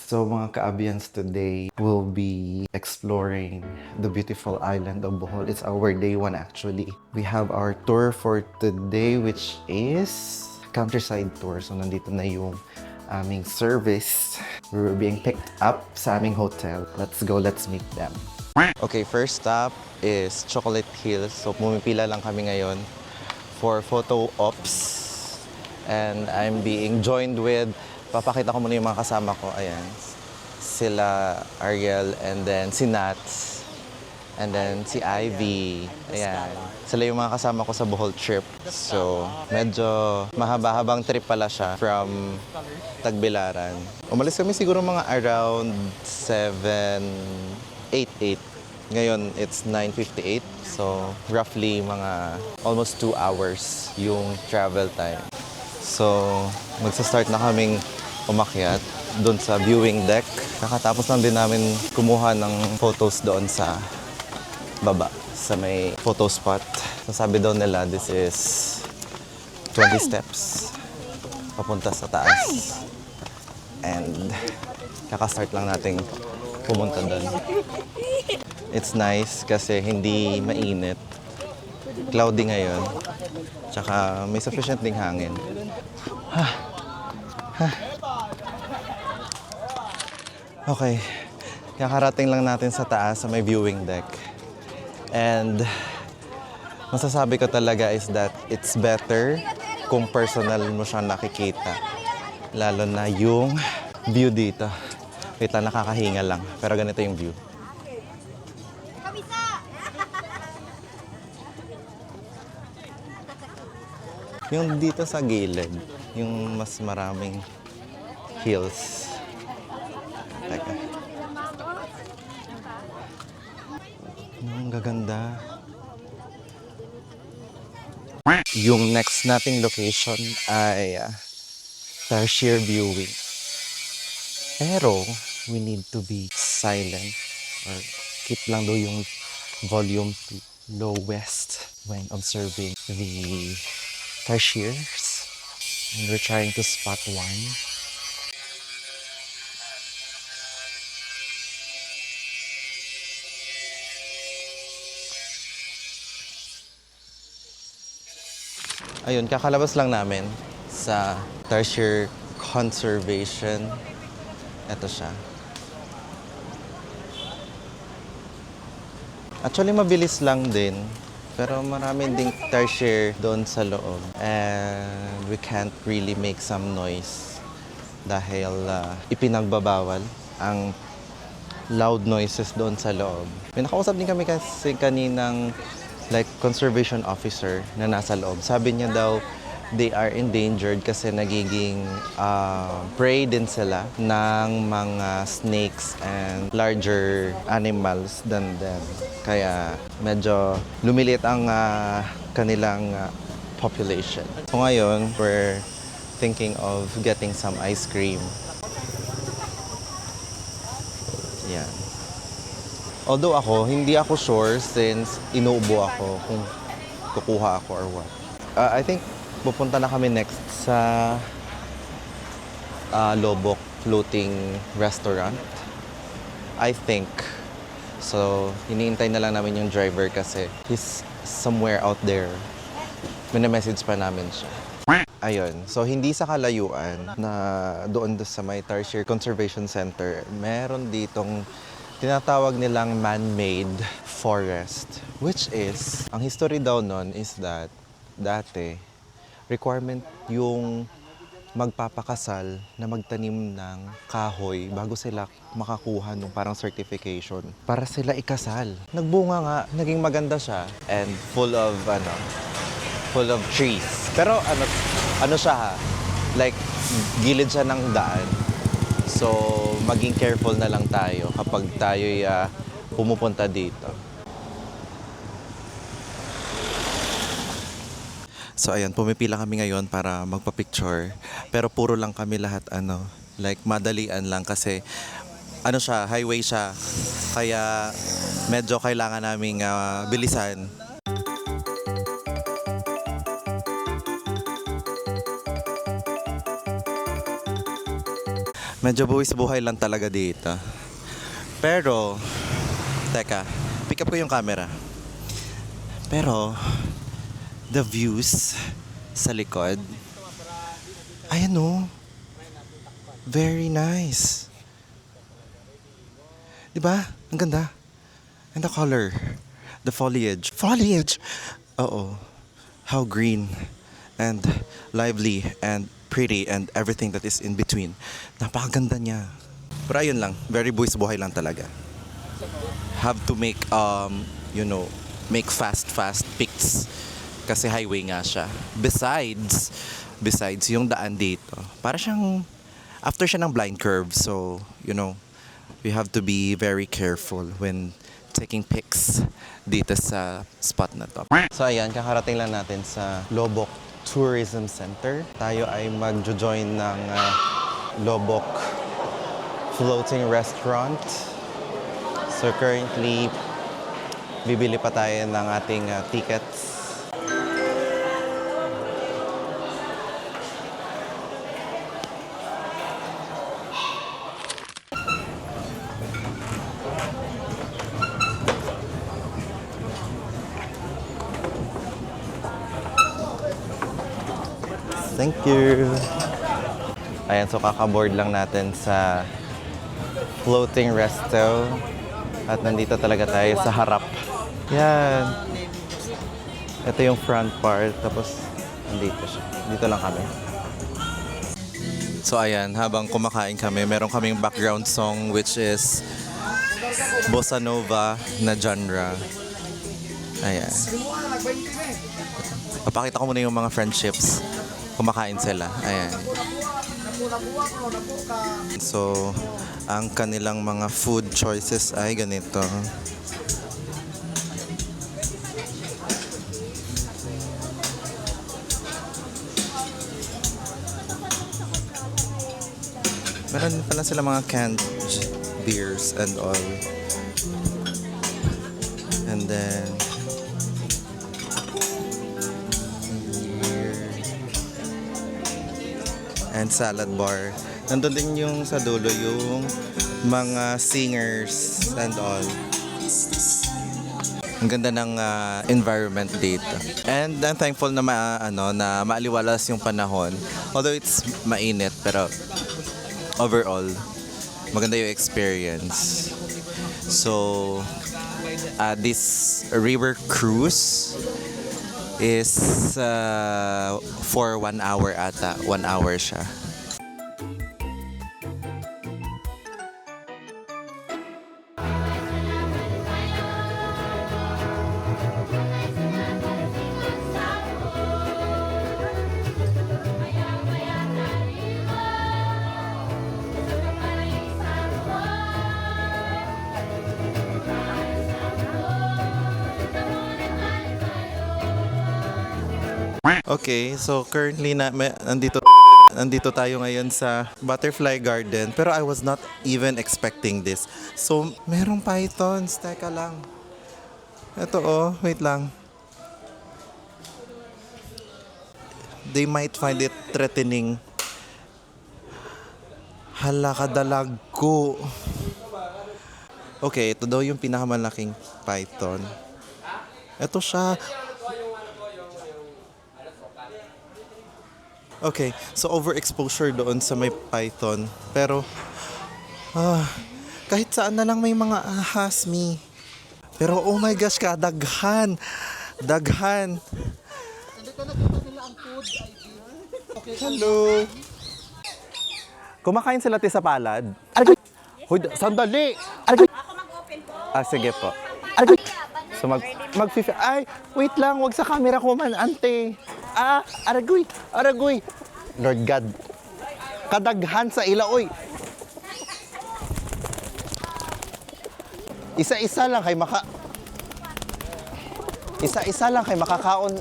So mga ka-Abians, today we'll be exploring the beautiful island of Bohol. It's our day one actually. We have our tour for today which is countryside tour. So nandito na yung aming service. We're being picked up sa aming hotel. Let's go, let's meet them. Okay, first stop is Chocolate Hills. So pumipila lang kami ngayon for photo ops. And I'm being joined with, papakita ko muna yung mga kasama ko. Ayan, sila Ariel, and then si Nats, and then si Ivy. Ayan, sila yung mga kasama ko sa Bohol trip. So, medyo mahaba-habang trip pala siya from Tagbilaran. Umalis kami siguro mga around 7:88. Ngayon, it's 9:58. So, roughly mga almost 2 hours yung travel time. So, magsa-start na kaming umakyat doon sa viewing deck. Kakatapos lang din namin kumuha ng photos doon sa baba, sa may photo spot. So, sabi daw nila, this is 20 steps papunta sa taas. And kakastart lang nating pumunta doon. It's nice kasi hindi mainit. Cloudy ngayon. Tsaka may sufficient ding hangin. Okay. Kakarating lang natin sa taas sa may viewing deck. And masasabi ko talaga is that it's better kung personal mo siya nakikita. Lalo na yung view dito. Wait lang, nakakahinga lang. Pero ganito yung view. Yung dito sa gilid, yung mas maraming hills. Teka. Ang gaganda. Yung next nating location ay Tarsier viewing. Pero, we need to be silent or keep lang daw yung volume to lowest when observing the Tarsiers. And we're trying to spot one. Ayun, kakalabas lang namin sa Tarsier Conservation. Ito siya. Actually, mabilis lang din. Pero marami ding tarsier doon sa loob. And we can't really make some noise dahil ipinagbabawal ang loud noises doon sa loob. May nakausap din kami kasi kaninang conservation officer na nasa loob. Sabi niya daw, they are endangered kasi nagiging prey din sila ng mga snakes and larger animals than them. Kaya medyo lumiliit ang kanilang population. So ngayon, we're thinking of getting some ice cream. Yan. Although hindi ako sure since inuubo ako kung kukuha ako or what. I think pupunta na kami next sa Lobok Floating Restaurant. I think. So, hinihintay na lang namin yung driver kasi he's somewhere out there. Message pa namin siya. Ayun. So, hindi sa kalayuan na doon sa may Tarsier Conservation Center, meron ditong tinatawag nilang man-made forest. Which is, ang history daw nun is that dati, requirement yung magpapakasal na magtanim ng kahoy bago sila makakuha ng parang certification para sila ikasal. Nagbunga nga, naging maganda siya and full of trees. Pero ano siya gilid siya ng daan. So maging careful na lang tayo kapag tayo'y pumupunta dito. So ayan, pumipila kami ngayon para magpa-picture. Pero puro lang kami lahat madalian lang kasi highway siya. Kaya medyo kailangan naming bilisan. Medyo buwis buhay lang talaga dito. Pero, teka, pick up ko yung camera. Pero, the views sa likod, ayan o, very nice. Diba? Ang ganda. And the color, the foliage. Foliage! Oo. How green and lively and pretty and everything that is in between. Napakaganda niya. Pero ayun lang, very buwis buhay lang talaga. Have to make, make fast pics. Kasi highway nga siya. Besides yung daan dito, para siyang, after siya ng blind curve. So, we have to be very careful when taking pics dito sa spot na to. So ayan, kakarating lang natin sa Lobok Tourism Center. Tayo ay magjo-join ng Lobok Floating Restaurant. So currently, bibili pa tayo ng ating tickets. Thank you. Ayan, so kakaboard lang natin sa floating resto. At nandito talaga tayo sa harap. Yan. Ito yung front part. Tapos, nandito siya. Dito lang kami. So ayan, habang kumakain kami, meron kaming background song which is Bossa Nova na genre. Ayan. Papakita ko muna yung mga friendships. Kumakain sila. Ayan. So, ang kanilang mga food choices ay ganito. Meron pala sila mga canned beers and all. And then and salad bar. Nandun din yung sa dulo yung mga singers and all. Ang ganda ng environment dito. And I'm thankful na na maaliwalas yung panahon. Although it's mainit, pero overall, maganda yung experience. So, this river cruise is for 1 hour ata. 1 hour siya. Okay, so currently nandito tayo ngayon sa Butterfly Garden, pero I was not even expecting this. So, merong pythons. Teka lang. Ito wait lang. They might find it threatening. Hala, kadalag ko. Okay, ito daw yung pinakamalaking python. Ito siya. Okay, so overexposure doon sa may python. Pero, kahit saan na lang may mga ahas, mi. Pero, oh my gosh, kadaghan. Daghan. Hello. Kumakain sila sa palad? Hoy, sandali. Ako mag-open po. Sige po. So ay, wait lang, wag sa camera ko man, ante. Aragoy. Lord God. Kadaghan sa ila, oy. Isa-isa lang kay makakaon.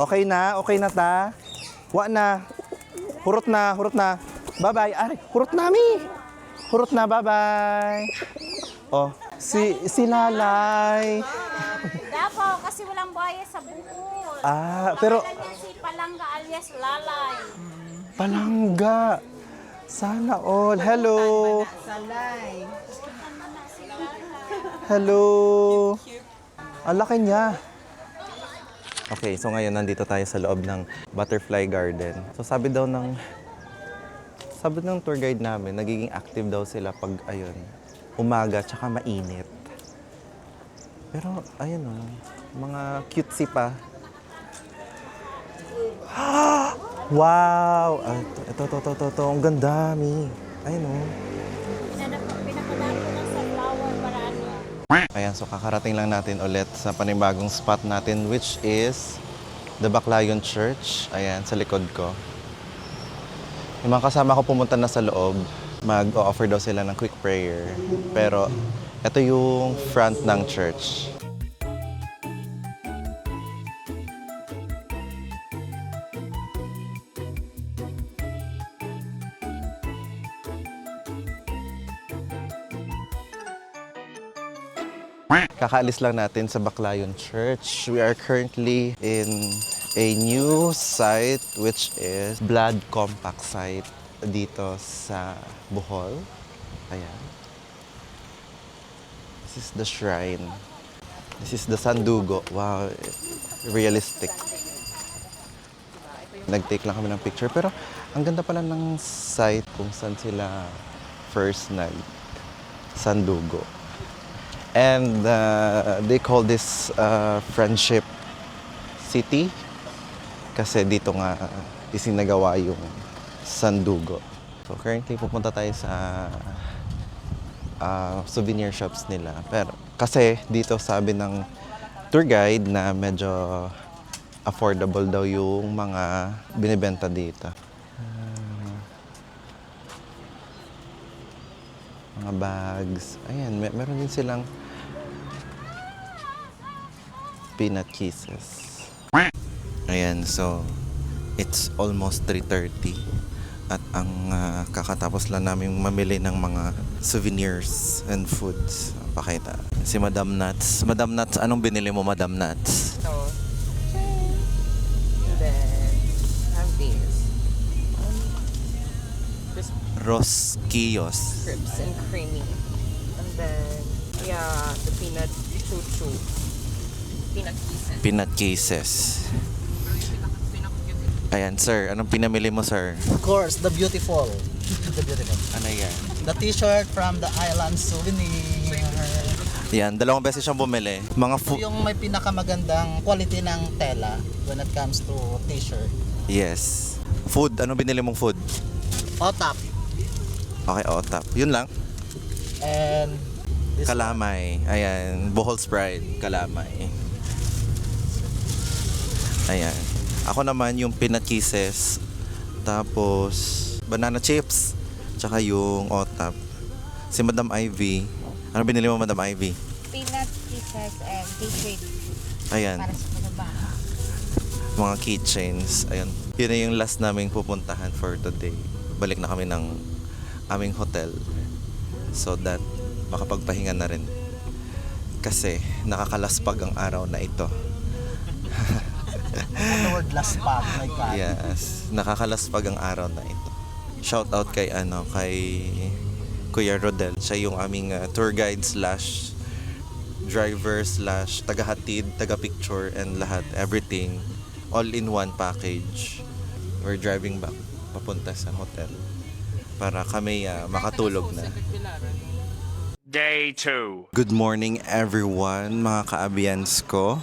Okay na ta. Wa na. Hurot na. Bye-bye. Ari, hurot na mi. Hurot na, bye-bye. Oh, si Lalay. Dapo, kasi walang buhaya sa bukol. Pero Pangalan niya si Palangga alias Lalay. Palangga. Sana all. Hello. Salay. Hello. Ang laki niya. Okay, so ngayon nandito tayo sa loob ng Butterfly Garden. So sabi ng tour guide namin, nagiging active daw sila pag ayun, umaga tsaka mainit. Pero ayun oh, mga cutesy pa. Wow! Ito. Ang ganda, Mi. Ayun oh. Pinapadaan ko lang sa flower para ano. Ayan, so kakarating lang natin ulit sa panibagong spot natin, which is the Baclayon Church. Ayan, sa likod ko. Yung mga kasama ko pumunta na sa loob, mag-offer daw sila ng quick prayer. Pero ito yung front ng church. Kakaalis lang natin sa Baclayon Church. We are currently in a new site which is blood compact site dito sa Bohol. Ayan. This is the shrine. This is the Sandugo. Wow, realistic. Nag-take lang kami ng picture pero ang ganda pala ng site kung saan sila first Sandugo. And they call this Friendship City kasi dito nga isinagawa yung Sandugo. So currently pupunta tayo sa souvenir shops nila. Pero kasi dito sabi ng tour guide na medyo affordable daw yung mga binibenta dito. Mga bags. Ayan, meron din silang peanut kisses. Ayan, so it's almost 3:30 at ang kakatapos lang namin mamili ng mga souvenirs and foods. Pakita. Si Madam Nuts. Madam Nuts, anong binili mo, Madam Nuts? So, and then have these. Rosquillos. Crisps and creamy. And then, yeah, the peanut choo-choo. Peanut kisses. Peanut cases. Ayan, sir. Anong pinamili mo, sir? Of course, the beautiful. The beautiful. Ano yan? The t-shirt from the Island Souvenir. Yan, dalawang beses siyang bumili. Mga Ito yung may pinakamagandang quality ng tela when it comes to t-shirt. Yes. Food. Ano binili mong food? Otap. Okay, otap. Yun lang. And this Kalamay. Ayan. Bohol Sprite. Kalamay. Ayan. Ako naman yung peanut kisses. Tapos, banana chips. Tsaka yung otap. Si Madam Ivy. Ano binili mo, Madam Ivy? Peanut kisses and t-shirt Ayan. para sa trabaho. Mga keychains. Ayan. Yun na yung last naming pupuntahan for today. Balik na kami ng aming hotel. So that makapagpahinga na rin. Kasi nakakalaspag ang araw na ito. the word last pack. My God. Yes. Nakakalaspag ang araw na ito. Shout out kay Kuya Rodel. Siya yung aming tour guide slash driver slash tagahatid, taga-picture and lahat. Everything. All in one package. We're driving back papunta sa hotel para kami makatulog na. Day 2. Good morning everyone, mga ka-Abians ko.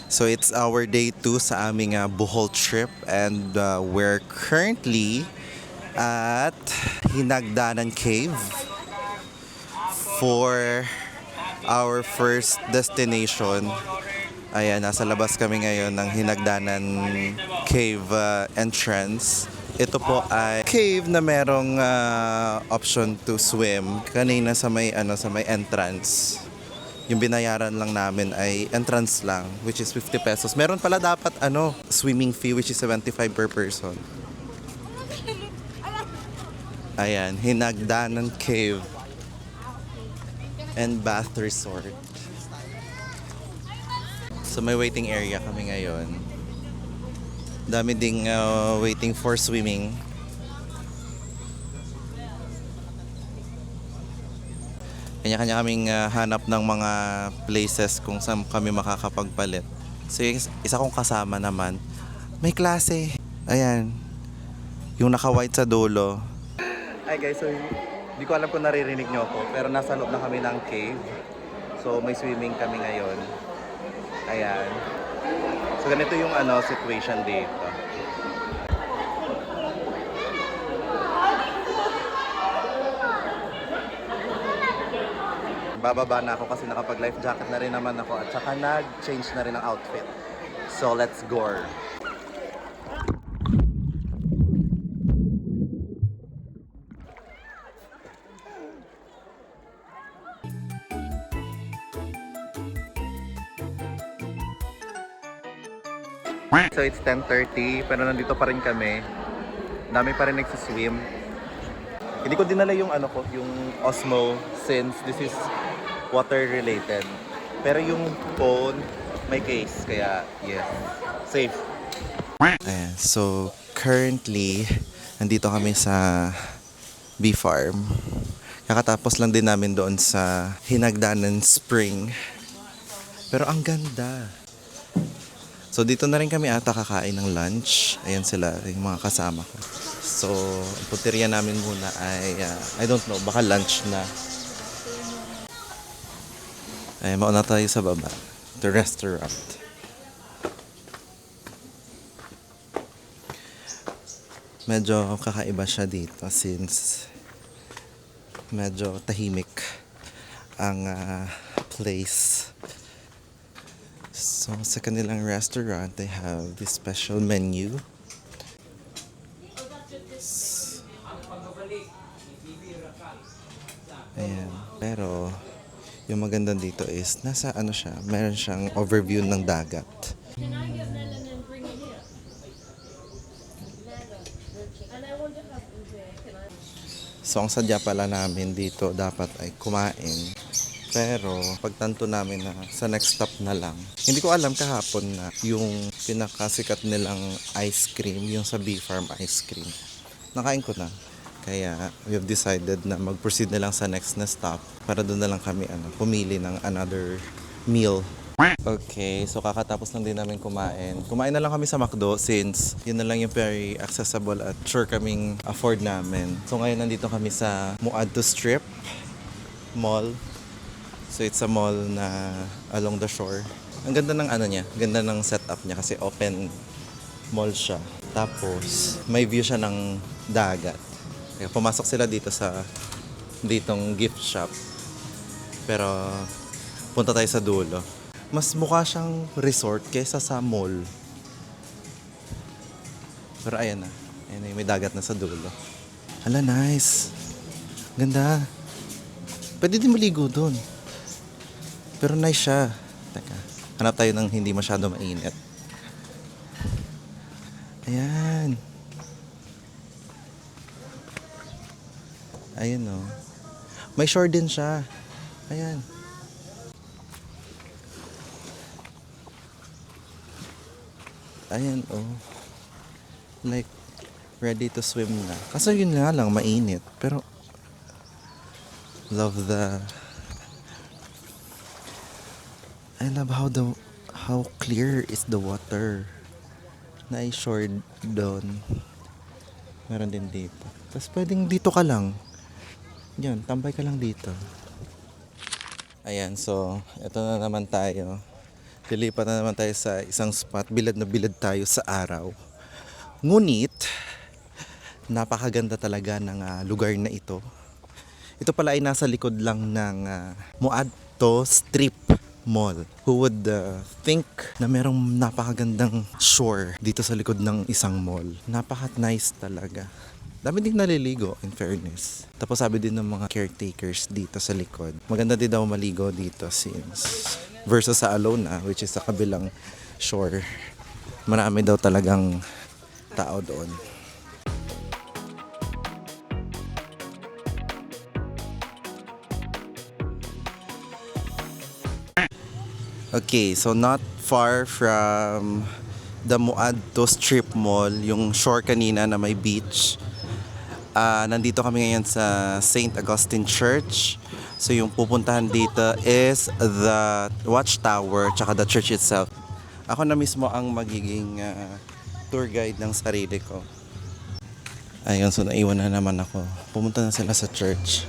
So it's our day 2 sa aming Bohol trip and we're currently at Hinagdanan Cave for our first destination. Ayan, nasa labas kami ngayon ng Hinagdanan Cave entrance. Ito po ay cave na merong option to swim. Kanina sa may entrance. Yung binayaran lang namin ay entrance lang, which is 50 pesos. Meron pala dapat swimming fee, which is 75 per person. Ayan, Hinagdanan Cave and Bath Resort. So may waiting area kami ngayon. Dami ding waiting for swimming. Kanya-kanya kaming hanap ng mga places kung saan kami makakapagpalit. So isa kong kasama naman, may klase. Ayan, yung naka-white sa dulo. Hi guys, so hindi ko alam kung naririnig nyo ako, pero nasa loob na kami ng cave. So may swimming kami ngayon. Ayan. So ganito yung situation dito. Bababa na ako kasi nakapag life jacket na rin naman ako at saka nag-change na rin ang outfit. So let's go. So it's 10:30 pero nandito pa rin kami. Dami pa rin nagsiswim. Hindi ko dinala yung yung Osmo since this is water related. Pero yung phone may case kaya yes, safe. Ayan, so currently nandito kami sa bee farm. Kakatapos lang din namin doon sa Hinagdanan Spring. Pero ang ganda. So dito na rin kami ata kakain ng lunch. Ayan sila, yung mga kasama ko. So, ang puteriya namin muna ay, I don't know, baka lunch na. Ay, mauna tayo sa baba. The restaurant. Medyo kakaiba siya dito since medyo tahimik ang place. So, sa kanilang restaurant, they have this special menu. Ayan. Pero, yung maganda dito is, nasa siya, meron siyang overview ng dagat. So, ang sadya pala namin dito, dapat ay kumain. Pero, pagtanto namin na sa next stop na lang. Hindi ko alam kahapon na yung pinakasikat nilang ice cream, yung sa Bee Farm ice cream. Nakain ko na. Kaya, we have decided na mag-proceed na lang sa next na stop para doon na lang kami pumili ng another meal. Okay, so kakatapos lang din namin kumain. Kumain na lang kami sa McDo since yun na lang yung very accessible at sure kaming afford namin. So ngayon nandito kami sa Muadto Strip Mall. So it's a mall na along the shore. Ang ganda ng niya, ganda ng setup niya kasi open mall siya. Tapos may view siya ng dagat. Kaya pumasok sila dito sa ditong gift shop. Pero punta tayo sa dulo. Mas mukha siyang resort kaysa sa mall. Pero ayan na. Ayan na, may dagat na sa dulo. Hala, nice. Ganda. Pwede din maligo doon. Pero nice siya. Teka, hanap tayo ng hindi masyado mainit. Ayan. Ayan o. May shore din siya. Ayan. Ayan oh. Like, ready to swim na. Kaso yun nga lang, mainit. Pero, love I love how clear is the water. Na-shore doon. Meron din dito. Tapos pwedeng dito ka lang. Yan, tambay ka lang dito. Ayan, so, ito na naman tayo. Lilipat na naman tayo sa isang spot. Bilad na bilad tayo sa araw. Ngunit, napakaganda talaga ng lugar na ito. Ito pala ay nasa likod lang ng Muadto Strip Mall. Who would think na merong napakagandang shore dito sa likod ng isang mall. Napaka-nice talaga. Dami din naliligo, in fairness. Tapos sabi din ng mga caretakers dito sa likod. Maganda din daw maligo dito since versus sa Alona, which is sa kabilang shore. Marami daw talagang tao doon. Okay, so not far from the Muadto Strip Mall, yung shore kanina na may beach. Nandito kami ngayon sa St. Augustine Church So yung pupuntahan dito is the watchtower tsaka the church itself. Ako na mismo ang magiging tour guide ng sarili ko. Ayun, so naiwan na naman ako. Pumunta na sila sa church.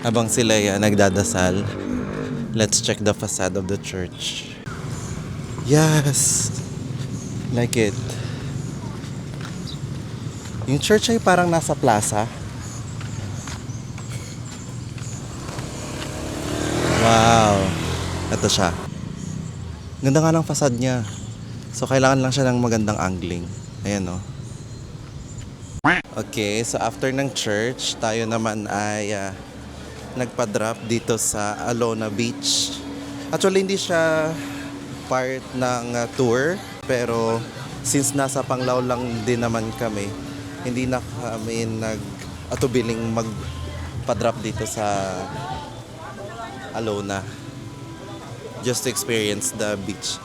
Habang sila nagdadasal, let's check the facade of the church. Yes! Like it. Yung church ay parang nasa plaza. Wow! Ito siya. Ganda nga ng facade niya. So, kailangan lang siya ng magandang angling. Ayan, no? Okay, so after ng church, tayo naman ay nagpa-drop dito sa Alona Beach. Actually, hindi siya part ng tour, pero since nasa Panglao lang din naman kami, hindi na kami nag-atubiling magpa-drop dito sa Alona just to experience the beach.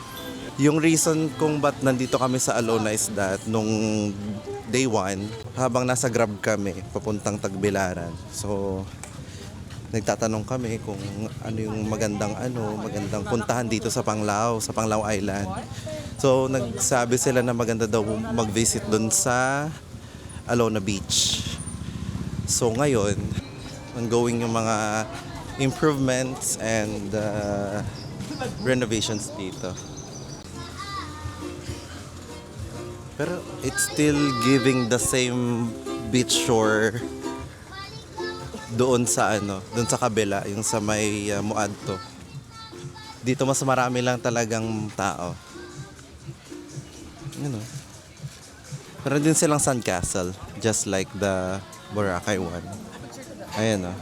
Yung reason kung ba't nandito kami sa Alona is that nung day 1, habang nasa Grab kami papuntang Tagbilaran, so nagtatanong kami kung ano yung magandang puntahan dito sa Panglao Island. So nagsabi sila na maganda daw mag-visit doon sa Alona Beach. So ngayon, ongoing yung mga improvements and renovations dito. Pero it's still giving the same beach shore doon sa kabila, yung sa may Muadto. Dito mas marami lang talagang tao. You know. Meron din silang sandcastle, just like the Boracay one. Ayan, oh.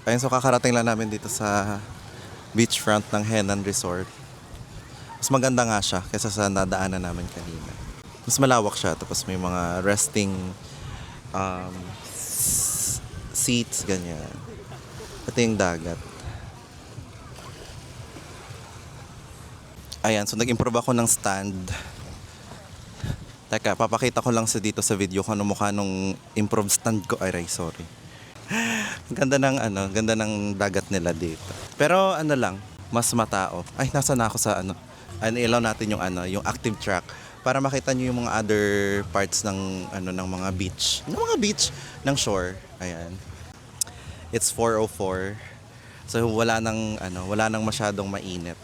Ayun, so kakarating lang namin dito sa beachfront ng Henan Resort. Mas maganda nga siya kaysa sa nadaanan namin kanina. Mas malawak siya, tapos may mga resting seats, ganyan. Ito yung dagat. Ayan, so nag-improve ako ng stand. Teka, papakita ko lang dito sa video kung ano mukha nung improved stand ko. Ay, sorry. Ganda ng dagat nila dito. Pero mas matao. Ay, nasa na ako sa ilaw natin yung active track para makita niyo yung mga other parts ng mga beach. Ng shore. Ayan. It's 4:04. So wala nang masyadong mainit.